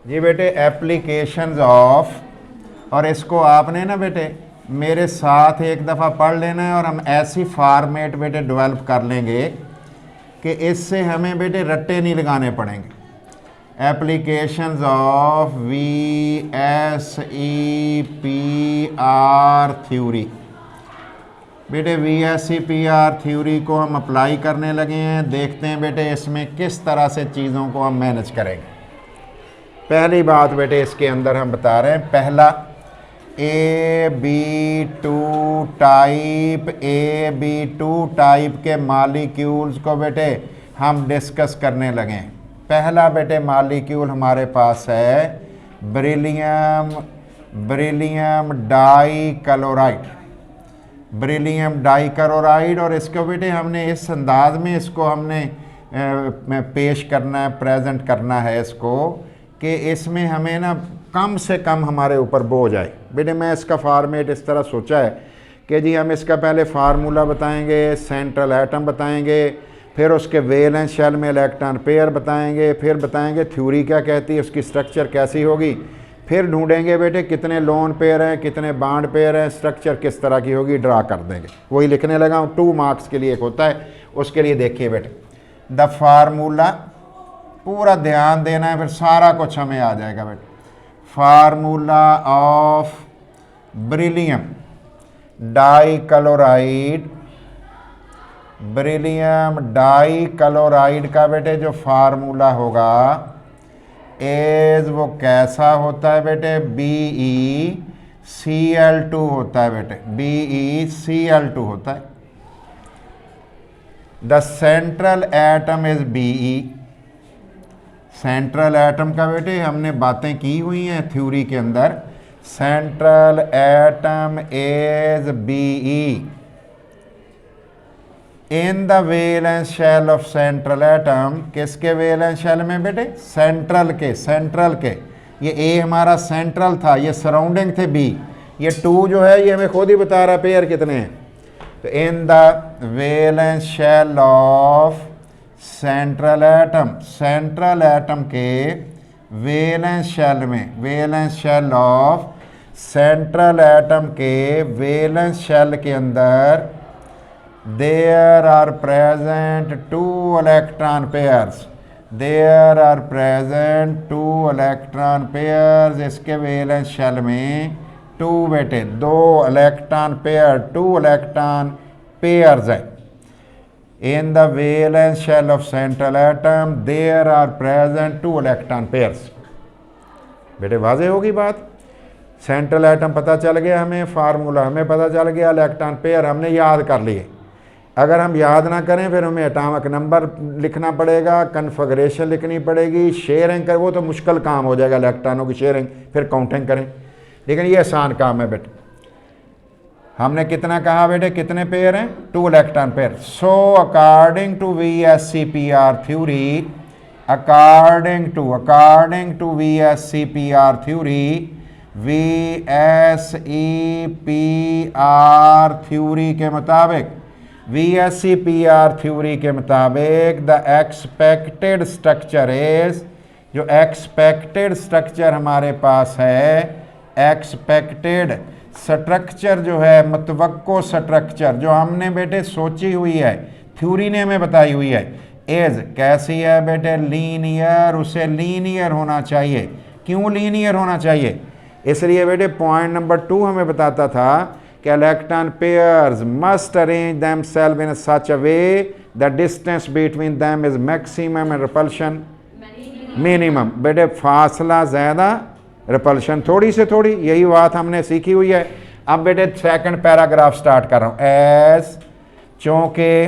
जी बेटे applications of, और इसको आपने ना बेटे मेरे साथ एक दफ़ा पढ़ लेना है और हम ऐसी फॉर्मेट बेटे डेवलप कर लेंगे कि इससे हमें बेटे रट्टे नहीं लगाने पड़ेंगे। Applications of VSEPR theory. बेटे VSEPR थ्योरी को हम अप्लाई करने लगे हैं। देखते हैं बेटे इसमें किस तरह से चीज़ों को हम मैनेज करेंगे। पहली बात बेटे इसके अंदर हम बता रहे हैं, पहला AB2 टाइप के मालिक्यूल्स को बेटे हम डिस्कस करने लगे हैं। पहला बेटे मालिक्यूल हमारे पास है बेरिलियम डाइक्लोराइड, और इसको बेटे हमने इस अंदाज में इसको हमने पेश करना है, प्रेजेंट करना है इसको कि इसमें हमें ना कम से कम हमारे ऊपर बोझ आए। बेटे मैं इसका फार्मेट इस तरह सोचा है कि जी हम इसका पहले फार्मूला बताएंगे, सेंट्रल एटम बताएंगे, फिर उसके वैलेंस शेल में इलेक्ट्रॉन पेयर बताएंगे, फिर बताएंगे थ्योरी क्या कहती है, उसकी स्ट्रक्चर कैसी होगी, फिर ढूंढेंगे बेटे कितने लोन पेयर हैं, कितने बॉन्ड पेयर हैं, स्ट्रक्चर किस तरह की होगी, ड्रा कर देंगे। वही लिखने लगा हूँ, 2 मार्क्स के लिए एक होता है, उसके लिए देखिए बेटे द फार्मूला, पूरा ध्यान देना है, फिर सारा कुछ हमें आ जाएगा बेटे। फार्मूला ऑफ बेरिलियम डाइक्लोराइड का बेटे जो फार्मूला होगा वो कैसा होता है बेटे, BeCl2 होता है बेटे, BeCl2 होता है। The central atom is Be, central atom का बेटे हमने बातें की हुई हैं थ्योरी के अंदर। Central atom is Be in the valence shell of central atom, किसके वैलेंस शेल में बेटे, सेंट्रल के। ये A हमारा सेंट्रल था, ये सराउंडिंग थे B, ये 2 जो है ये हमें खुद ही बता रहा पेयर कितने हैं। तो in the valence shell of central atom के वैलेंस शेल में, valence shell of central atom के वैलेंस शेल के अंदर there are present 2 electron pairs, इसके वैलेंस शेल में 2 बेटे 2 इलेक्ट्रॉन पेयर्स हैं। In the valence shell of central atom there are present 2 electron pairs। बेटे वाज़ेह होगी बात। सेंट्रल एटम पता चल गया हमें, फार्मूला हमें पता चल गया, इलेक्ट्रॉन पेयर हमने याद कर लिए। अगर हम याद ना करें फिर हमें एटॉमिक नंबर लिखना पड़ेगा, कन्फिगरेशन लिखनी पड़ेगी, शेयरिंग कर, वो तो मुश्किल काम हो जाएगा इलेक्ट्रॉनों की शेयरिंग, फिर काउंटिंग करें। लेकिन ये आसान काम है बेटे। हमने कितना कहा बेटे, कितने पेयर हैं, 2 electron pair. So according to VSEPR theory, according to VSEPR theory, VSEPR theory के मुताबिक, VSEPR थ्योरी के मुताबिक द एक्सपेक्टेड स्ट्रक्चर इज, जो एक्सपेक्टेड स्ट्रक्चर हमारे पास है, एक्सपेक्टेड स्ट्रक्चर जो है, मतवक्को स्ट्रक्चर जो हमने बेटे सोची हुई है, थ्योरी ने हमें बताई हुई है, इज कैसी है बेटे, लीनियर, उसे लीनियर होना चाहिए। क्यों लीनियर होना चाहिए, इसलिए बेटे पॉइंट नंबर 2 हमें बताता था कि electron pairs must arrange themselves in such a way the distance between them is maximum and repulsion minimum. बेटे फासला ज़्यादा, रिपल्शन थोड़ी से थोड़ी, यही बात हमने सीखी हुई है। अब बेटे सेकंड पैराग्राफ स्टार्ट कर रहा हूँ। एज, चूँकि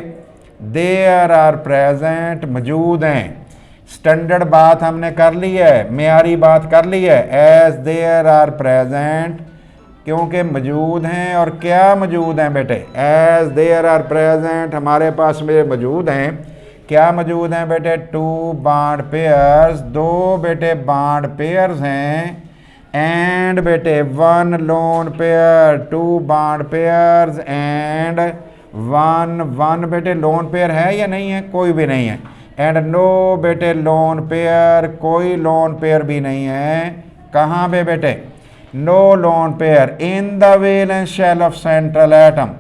देयर आर प्रेजेंट, मौजूद हैं, स्टैंडर्ड बात हमने कर ली है, मेयारी बात कर ली है। एज देयर आर प्रेजेंट, क्योंकि मौजूद हैं, और क्या मौजूद हैं बेटे, एज देयर आर प्रेजेंट, हमारे पास मेरे मौजूद हैं, क्या मौजूद हैं बेटे, 2 बॉन्ड पेयर्स, 2 बेटे बॉन्ड पेयर्स हैं, एंड बेटे 1 lone pair, 2 bond pairs and 1 बेटे लोन पेयर है या नहीं है, कोई भी नहीं है, एंड नो बेटे लोन पेयर, कोई लोन पेयर भी नहीं है। कहाँ पे बेटे? No lone pair in the valence shell of central atom,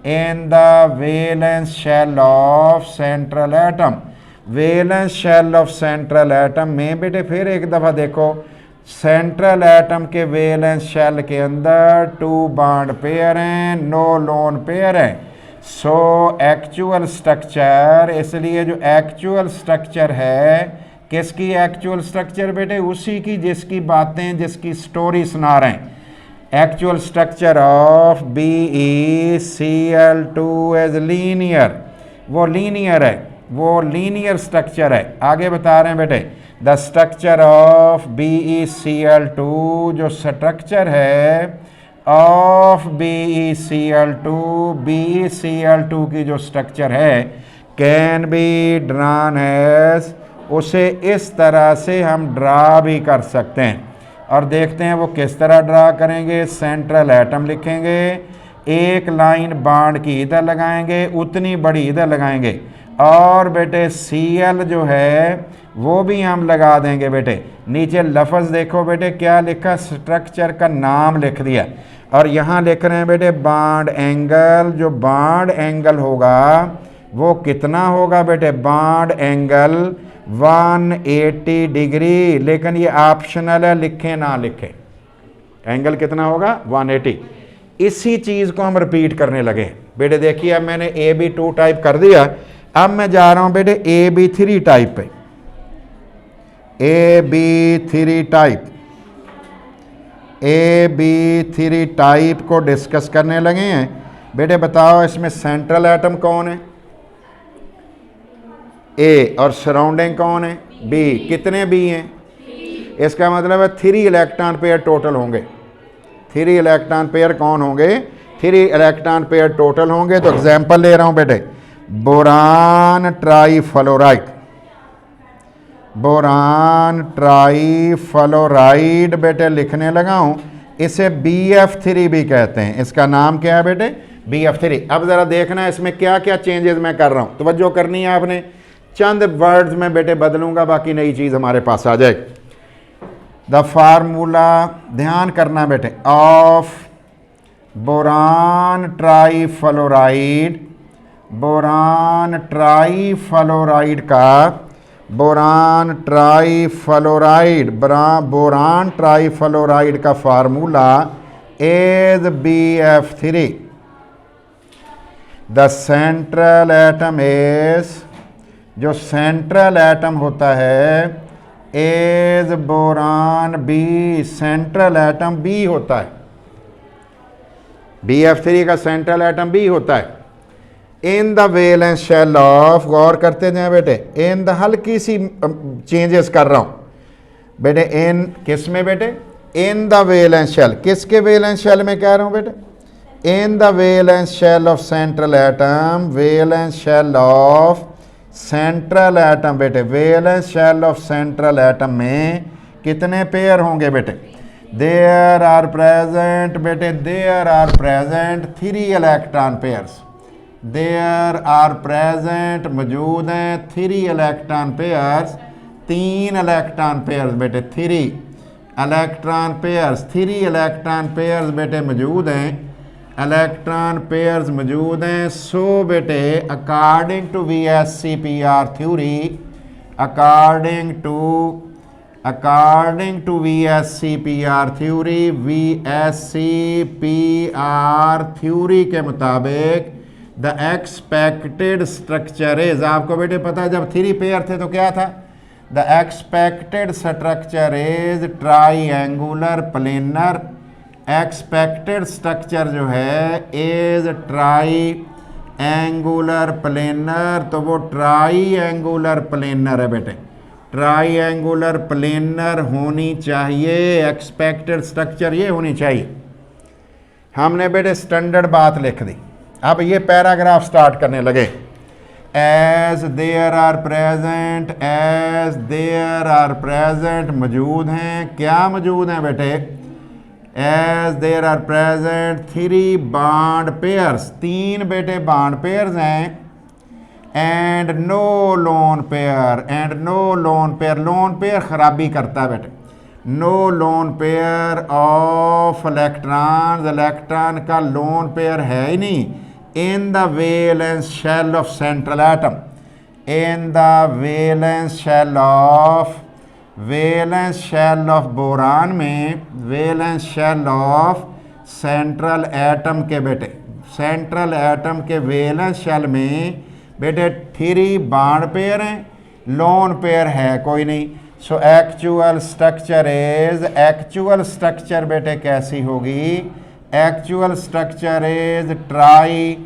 in the valence shell of central atom. Valence shell of central atom में बेटे फिर एक दफ़ा देखो, सेंट्रल एटम के वैलेंस शेल के अंदर 2 बॉन्ड पेयर हैं, नो लोन पेयर है। सो एक्चुअल स्ट्रक्चर, इसलिए जो एक्चुअल स्ट्रक्चर है, किसकी एक्चुअल स्ट्रक्चर बेटे? उसी की जिसकी बातें, जिसकी स्टोरी सुना रहे हैं। Actual structure of BeCl2 as linear, वो लीनियर है, वो लीनियर स्ट्रक्चर है। आगे बता रहे हैं बेटे, द स्ट्रक्चर ऑफ BeCl2, जो स्ट्रक्चर है ऑफ BeCl2, BeCl2 की जो स्ट्रक्चर है, कैन बी ड्रॉन एज, उसे इस तरह से हम ड्रा भी कर सकते हैं। और देखते हैं वो किस तरह ड्रा करेंगे। सेंट्रल एटम लिखेंगे, एक लाइन बॉन्ड की इधर लगाएंगे, उतनी बड़ी इधर लगाएंगे, और बेटे Cl जो है वो भी हम लगा देंगे। बेटे नीचे लफ्ज़ देखो बेटे क्या लिखा, स्ट्रक्चर का नाम लिख दिया, और यहाँ लिख रहे हैं बेटे बॉन्ड एंगल। जो बॉन्ड एंगल होगा वो कितना होगा बेटे? बॉन्ड एंगल 180 डिग्री, लेकिन ये ऑप्शनल है, लिखें ना लिखें। एंगल कितना होगा? 180। इसी चीज़ को हम रिपीट करने लगे बेटे। देखिए अब मैंने AB2 टाइप कर दिया, अब मैं जा रहा हूँ बेटे AB3 टाइप पे। AB3 टाइप, AB3 टाइप को डिस्कस करने लगे हैं। बेटे बताओ इसमें सेंट्रल एटम कौन है? A, और सराउंडिंग कौन है? B। कितने B हैं? इसका मतलब है 3 इलेक्ट्रॉन पेयर टोटल होंगे। 3 इलेक्ट्रॉन पेयर कौन होंगे? 3 इलेक्ट्रॉन पेयर टोटल होंगे। तो एग्जांपल ले रहा हूं बेटे, बोरान ट्राईफ्लोराइड, बोरान ट्राईफ्लोराइड बेटे लिखने लगा हूं। इसे BF3 भी कहते हैं। इसका नाम क्या है बेटे? BF3। अब ज़रा देखना है इसमें क्या क्या चेंजेस मैं कर रहा हूं, तवज्जो करनी है आपने। चंद वर्ड्स में बेटे बदलूंगा, बाकी नई चीज़ हमारे पास आ जाएगी। द फार्मूला ध्यान करना बेटे, of boron trifluoride, boron trifluoride का, बोरान ट्राईफ्लोराइड, बोरान ट्राईफ्लोराइड का formula is BF3। The central atom is, जो सेंट्रल एटम होता है, is boron B, central atom B होता है। BF3 का सेंट्रल एटम B होता है। In the valence shell of, गौर करते जाए बेटे, इन द, हल्की सी चेंजेस कर रहा हूं बेटे। इन किस में बेटे? In the valence shell. किसके वैलेंस शेल में कह रहा हूं बेटे? In the valence shell of central atom, valence shell of central atom बेटे। Valence shell of central atom में कितने पेयर होंगे बेटे? देयर आर प्रेजेंट बेटे, there are present 3 electron pairs. There are present, मौजूद हैं 3 इलेक्ट्रॉन पेयर्स, 3 इलेक्ट्रॉन पेयर्स बेटे, 3 electron pairs, 3 electron pairs बेटे मौजूद हैं, इलेक्ट्रॉन पेयर्स मौजूद हैं। सो बेटे according to VSCPR theory, according to VSCPR theory, VSCPR theory के मुताबिक द एक्सपेक्टेड स्ट्रक्चर इज, आपको बेटे पता है जब 3 पेयर थे तो क्या था? The expected structure is triangular planar. Expected structure जो है इज ट्राईएंगुलर प्लेनर, तो वो ट्राईएंगुलर प्लेनर है बेटे। ट्राईएंगुलर प्लेनर होनी चाहिए, एक्सपेक्टेड स्ट्रक्चर ये होनी चाहिए। हमने बेटे स्टैंडर्ड बात लिख दी। अब ये पैराग्राफ स्टार्ट करने लगे। As there are present, as there are present, मौजूद हैं, क्या मौजूद हैं बेटे? As there are present 3 bond pairs, 3 बेटे बॉन्ड पेयर्स हैं। And no lone pair, and no lone pair, lone pair खराबी करता है बेटे, no lone pair of electron, electron का लोन पेयर है ही नहीं in the valence shell of central atom, in the valence shell of boron में, valence shell of central atom के बेटे, सेंट्रल एटम के वैलेंस शेल में बेटे 3 बॉन्ड पेयर हैं, लोन पेयर है कोई नहीं। So actual structure is, actual structure बेटे कैसी होगी, actual structure is try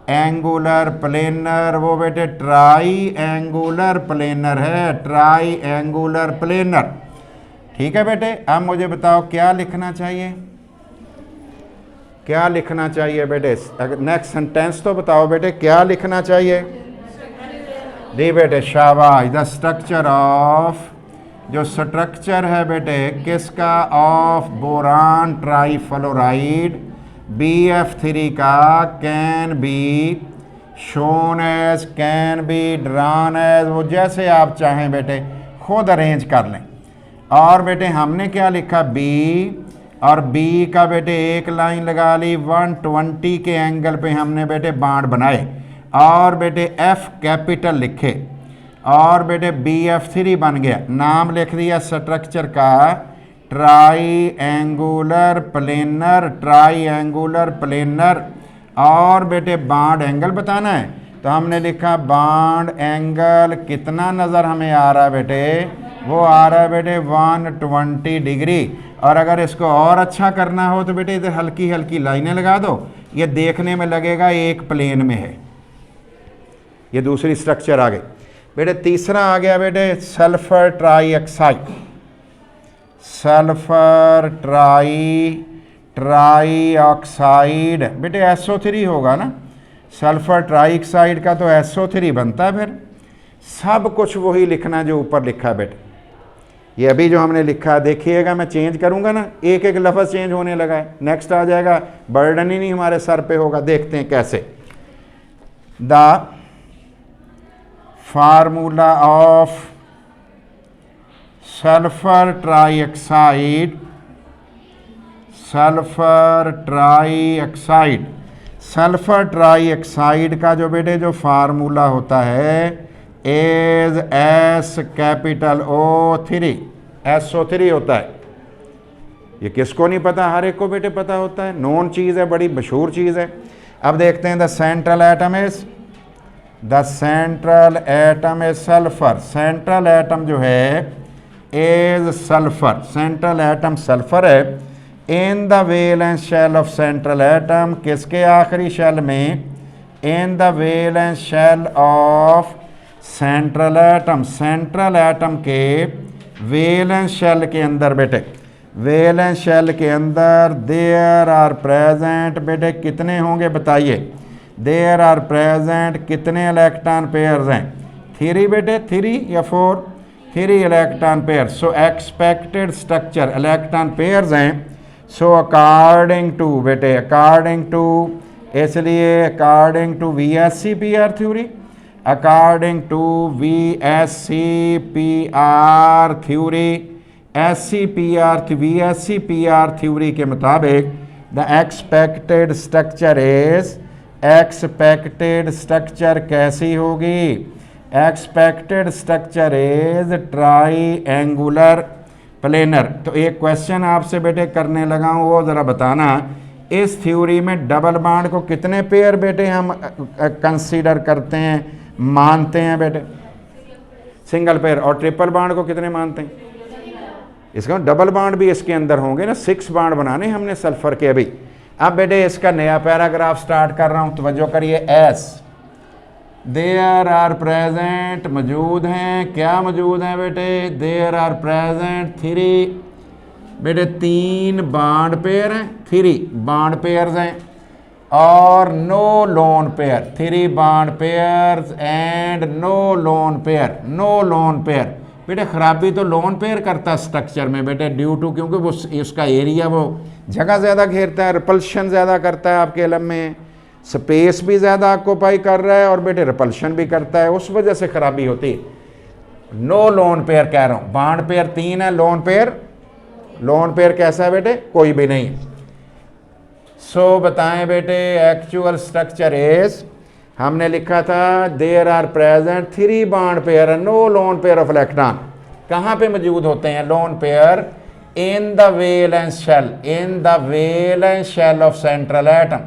angular planar, वो बेटे ट्राई एंगुलर प्लेनर है, ट्राई एंगुलर प्लेनर। ठीक है बेटे, अब मुझे बताओ क्या लिखना चाहिए, क्या लिखना चाहिए बेटे, नेक्स्ट सेंटेंस तो बताओ बेटे क्या लिखना चाहिए। दी बेटे शाबाश, द स्ट्रक्चर ऑफ, जो स्ट्रक्चर है बेटे किसका, ऑफ बोरान ट्राईफ्लोराइड BF3 का, can be shown as, can be drawn as, वो जैसे आप चाहें बेटे खुद अरेंज कर लें। और बेटे हमने क्या लिखा, B, और B का बेटे एक लाइन लगा ली, 120 के एंगल पे हमने बेटे बाण बनाए, और बेटे F कैपिटल लिखे, और बेटे BF3 बन गया, नाम लिख दिया स्ट्रक्चर का try angular planar, try angular planar. और बेटे बॉन्ड एंगल बताना है, तो हमने लिखा बॉन्ड एंगल कितना नज़र हमें आ रहा है बेटे, वो आ रहा है बेटे 120 डिग्री। और अगर इसको और अच्छा करना हो तो बेटे इधर हल्की हल्की लाइनें लगा दो, ये देखने में लगेगा एक प्लेन में है। ये दूसरी स्ट्रक्चर आ गई बेटे। तीसरा आ गया बेटे सल्फर ट्राईऑक्साइड, सल्फर ट्राईऑक्साइड बेटे SO3 होगा ना, सल्फर ट्राईऑक्साइड का तो SO3 बनता है। फिर सब कुछ वही लिखना जो ऊपर लिखा है बेटे। ये अभी जो हमने लिखा है देखिएगा, मैं चेंज करूंगा ना, एक एक लफ्ज़ चेंज होने लगा है, नेक्स्ट आ जाएगा, बर्डन ही नहीं हमारे सर पे होगा। देखते हैं कैसे। The formula of sulphur trioxide, sulphur trioxide, sulphur trioxide का जो बेटे जो फार्मूला होता है is S capital O3, SO3 होता है। ये किसको नहीं पता, हर एक को बेटे पता होता है, नोन चीज़ है, बड़ी मशहूर चीज़ है। अब देखते हैं the central atom is, the central atom is sulphur, central atom जो है is sulphur, central atom sulphur है। In the valence shell of central atom, किसके आखिरी शेल में, in the valence shell of central atom, central atom के valence shell के अंदर बेटे, वैलेंस शेल के अंदर देयर आर प्रेजेंट बेटे कितने होंगे बताइए, देयर आर प्रेजेंट कितने इलेक्ट्रॉन पेयर्स हैं, 3 बेटे, 3 या 4, 3 electron pair. So expected structure electron pairs हैं। सो अकॉर्डिंग टू बेटे, अकॉर्डिंग टू, इसलिए according to VSCPR theory, according to VSCPR theory, VSCPR theory के मुताबिक the expected structure is, expected structure कैसी होगी, expected structure is triangular planar. तो एक question आपसे बेटे करने लगा हूँ, वो ज़रा बताना, इस थ्योरी में डबल बॉन्ड को कितने पेयर बेटे हम कंसीडर करते हैं, मानते हैं बेटे, सिंगल पेयर, और ट्रिपल बॉन्ड को कितने मानते हैं, इसका डबल बॉन्ड भी इसके अंदर होंगे ना, 6 बॉन्ड बनाने हमने सल्फर के अभी। अब बेटे इसका नया पैराग्राफ स्टार्ट कर रहा हूँ, तवज्जो करिए। S देयर आर प्रेजेंट, मौजूद हैं, क्या मौजूद हैं बेटे, देयर आर प्रेजेंट 3 बेटे, 3 बॉन्ड पेयर हैं, 3 बॉन्ड पेयर्स हैं, और no lone pair, 3 bond pairs and no lone pair, no lone pair. बेटे खराबी तो लोन पेयर करता है स्ट्रक्चर में बेटे, ड्यू टू, क्योंकि वो उसका एरिया, वो जगह ज़्यादा घेरता है, रिपल्शन ज़्यादा करता है आपके इल्म में। स्पेस भी ज़्यादा ऑक्यूपाई कर रहा है और बेटे रिपल्शन भी करता है, उस वजह से खराबी होती है। नो लोन पेयर कह रहा हूँ, बॉन्ड पेयर 3 है, लोन पेयर कैसा है बेटे? कोई भी नहीं। सो बताएं बेटे एक्चुअल स्ट्रक्चर इज, हमने लिखा था there are present 3 bond pair, no lone pair of electron. कहाँ पे मौजूद होते हैं lone pair? In the valence shell, in the valence shell of central atom,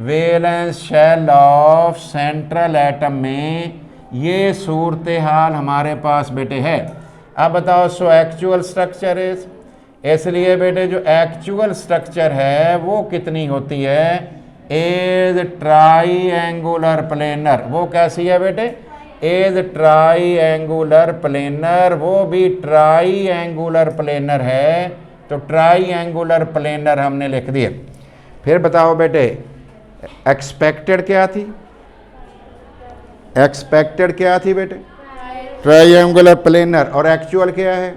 valence shell of central atom में ये सूरत हाल हमारे पास बेटे है। अब बताओ सो एक्चुअल स्ट्रक्चर इज, इसलिए बेटे जो एक्चुअल स्ट्रक्चर है वो कितनी होती है? As triangular planar. वो कैसी है बेटे? एज ट्राईएंगुलर प्लेनर, वो भी ट्राईएंगुलर प्लेनर है। तो ट्राईएंगुलर प्लेनर हमने लिख दिए। फिर बताओ बेटे एक्सपेक्टेड क्या थी? एक्सपेक्टेड क्या थी बेटे? Triangular planar. और एक्चुअल क्या है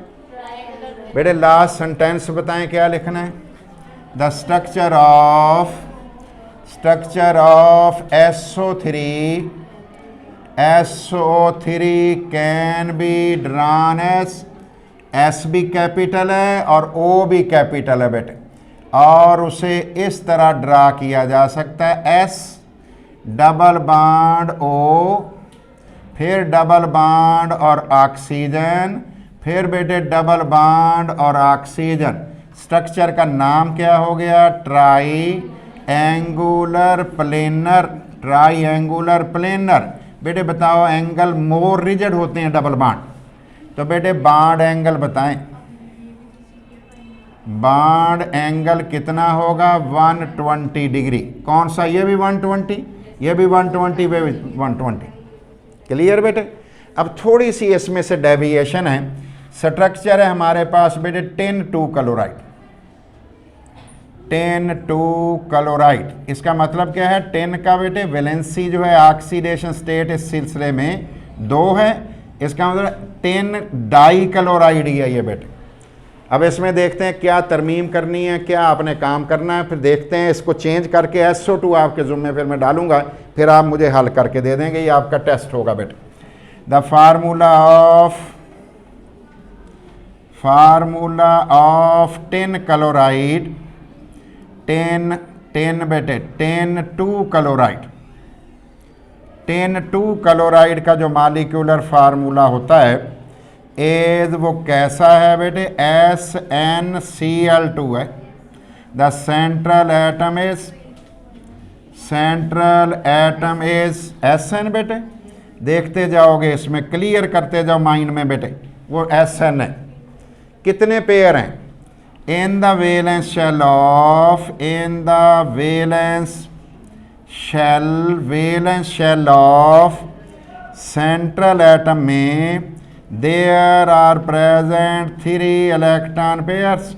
बेटे? लास्ट सेंटेंस बताएं क्या लिखना है? The structure of SO3 can be drawn S, S भी कैपिटल है और ओ भी कैपिटल है बेटे, और उसे इस तरह ड्रा किया जा सकता है एस डबल बॉन्ड ओ, फिर डबल बॉन्ड और ऑक्सीजन, फिर बेटे डबल बॉन्ड और ऑक्सीजन। स्ट्रक्चर का नाम क्या हो गया? Triangular planar, triangular planar. बेटे बताओ एंगल मोर रिजिड होते हैं डबल बॉन्ड, तो बेटे बॉन्ड एंगल बताएं, बॉन्ड एंगल कितना होगा? 120 डिग्री। कौन सा? ये भी 120, ये भी 120, ये भी 120। क्लियर बेटे? अब थोड़ी सी इसमें से डेविएशन है। स्ट्रक्चर है हमारे पास बेटे 10,2 क्लोराइड, 10,2 क्लोराइड। इसका मतलब क्या है? 10 का बेटे वैलेंसी जो है ऑक्सीडेशन स्टेट इस सिलसिले में 2 है, इसका मतलब 10 डाई क्लोराइड ही है ये बेटे। अब इसमें देखते हैं क्या तरमीम करनी है, क्या आपने काम करना है, फिर देखते हैं। इसको चेंज करके SO2 आपके ज़ुम्मे फिर मैं डालूंगा, फिर आप मुझे हल करके दे देंगे, ये आपका टेस्ट होगा बेटे। द फार्मूला ऑफ 10 क्लोराइड, 10 बेटे 10,2 क्लोराइड, 10,2 क्लोराइड का जो मॉलिक्यूलर फार्मूला होता है एज वो कैसा है बेटे? SnCl2 है। The central atom is Sn बेटे। देखते जाओगे इसमें, क्लियर करते जाओ माइंड में बेटे, वो Sn है। कितने पेयर हैं? In the valence shell of central atom में there are present 3 electron pairs,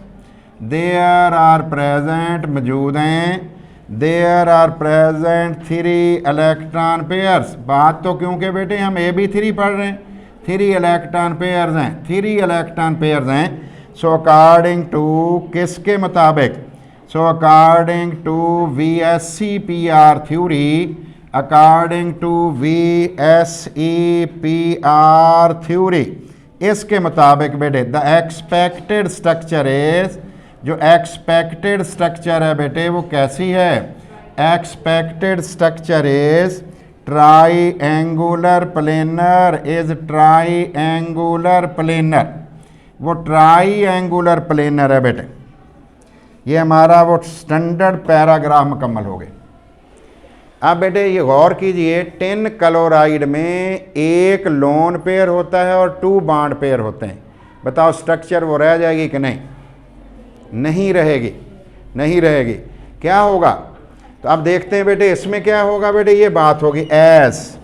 there are present मौजूद हैं, there are present 3 electron pairs. बात तो क्योंकि बेटे हम AB3 पढ़ रहे हैं, 3 इलेक्ट्रॉन पेयर्स हैं, 3 इलेक्ट्रॉन पेयर्स हैं। सो अकॉर्डिंग टू किसके मुताबिक? So according to VSEPR theory, according to VSEPR theory, इसके मुताबिक बेटे द एक्सपेक्टेड स्ट्रक्चर इज, जो एक्सपेक्टेड स्ट्रक्चर है बेटे वो कैसी है? Expected structure is triangular planar, is triangular planar, वो ट्राईएंगुलर प्लेनर है बेटे। ये हमारा वो स्टैंडर्ड पैराग्राफ मुकम्मल हो गए। अब बेटे ये गौर कीजिए, 10 क्लोराइड में एक लोन पेयर होता है और 2 बॉन्ड पेयर होते हैं। बताओ स्ट्रक्चर वो रह जाएगी कि नहीं? नहीं रहेगी, नहीं रहेगी। क्या होगा? तो अब देखते हैं बेटे इसमें क्या होगा बेटे, ये बात होगी as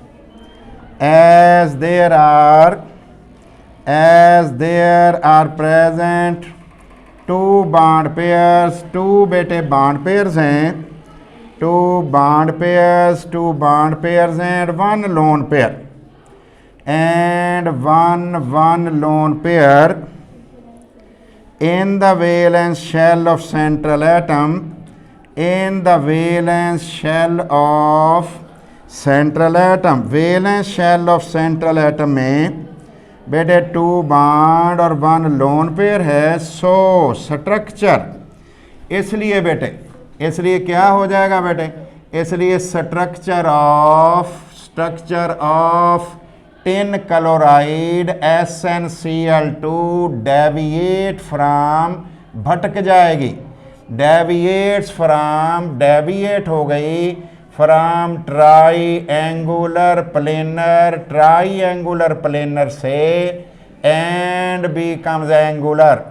there are present 2 bond pairs, 2 बेटे बॉन्ड पेयर्स हैं, 2 bond pairs and 1 lone pair, and one lone pair in the valence shell of central atom in the valence shell of central atom. Valence shell of central atom में बेटे 2 bond और 1 lone pair है। So structure, इसलिए बेटे, इसलिए क्या हो जाएगा बेटे, इसलिए structure of tin chloride SnCl2 deviate from, भटक जाएगी, डेविएट हो गई फ्रॉम ट्राईएंगुलर प्लेनर से एंड बीकम्स एंगुलर,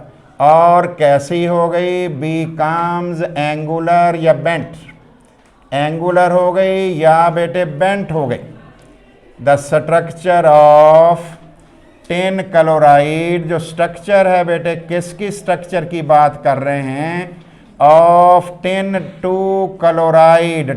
और कैसी हो गई, बीकम्स एंगुलर या बेंट, एंगुलर हो गई या बेटे बेंट हो गई। The structure of tin chloride, जो स्ट्रक्चर है बेटे, किसकी स्ट्रक्चर की बात कर रहे हैं, of tin two chloride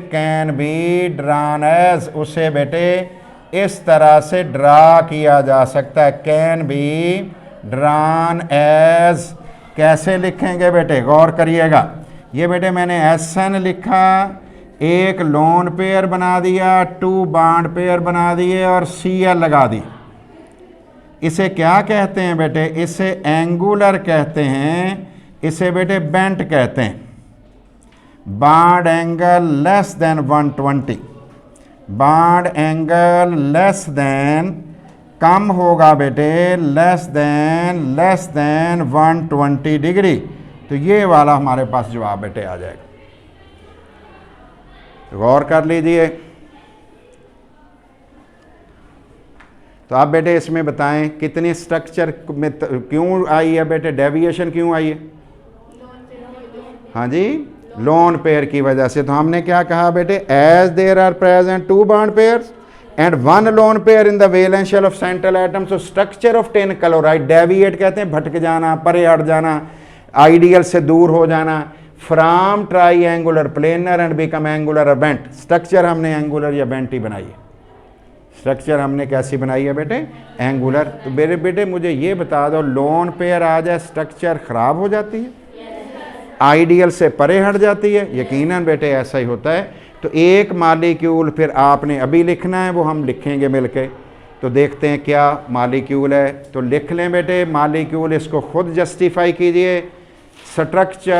can be drawn as, उसे बेटे इस तरह से ड्रा किया जा सकता है, कैन बी ड्रॉन एज। कैसे लिखेंगे बेटे, गौर करिएगा। ये बेटे मैंने Sn लिखा, एक लोन पेयर बना दिया, 2 बॉन्ड पेयर बना दिए और Cl लगा दी। इसे क्या कहते हैं बेटे, इसे एंगुलर कहते हैं, इसे बेटे बेंट कहते हैं। Bond angle less than 120, bond angle less than, कम होगा बेटे, लेस देन 120 डिग्री। तो ये वाला हमारे पास जवाब बेटे आ जाएगा। गौर कर लीजिए। तो आप बेटे इसमें बताएं कितनी स्ट्रक्चर में क्यों आई है बेटे, डेविएशन क्यों आई है? हाँ जी, लोन पेयर की वजह से। तो हमने क्या कहा बेटे, as there are present 2 bond pairs and 1 lone pair in the valence shell of central atom, so structure of tin chloride, deviate कहते हैं भटक जाना, परे हट जाना, आइडियल से दूर हो जाना, from triangular planar and become angular और बेंट। स्ट्रक्चर हमने एंगुलर या बेंट ही बनाई है। स्ट्रक्चर हमने कैसी बनाई है बेटे, एंगुलर। तो मेरे बेटे मुझे ये बता दो, लोन पेयर आ जाए स्ट्रक्चर खराब हो जाती है, आइडियल से परे हट जाती है? यकीनन बेटे ऐसा ही होता है। तो एक मॉलिक्यूल फिर आपने अभी लिखना है, वो हम लिखेंगे मिलके। तो देखते हैं क्या मॉलिक्यूल है, तो लिख लें बेटे मॉलिक्यूल, इसको खुद जस्टिफाई कीजिए। स्ट्रक्चर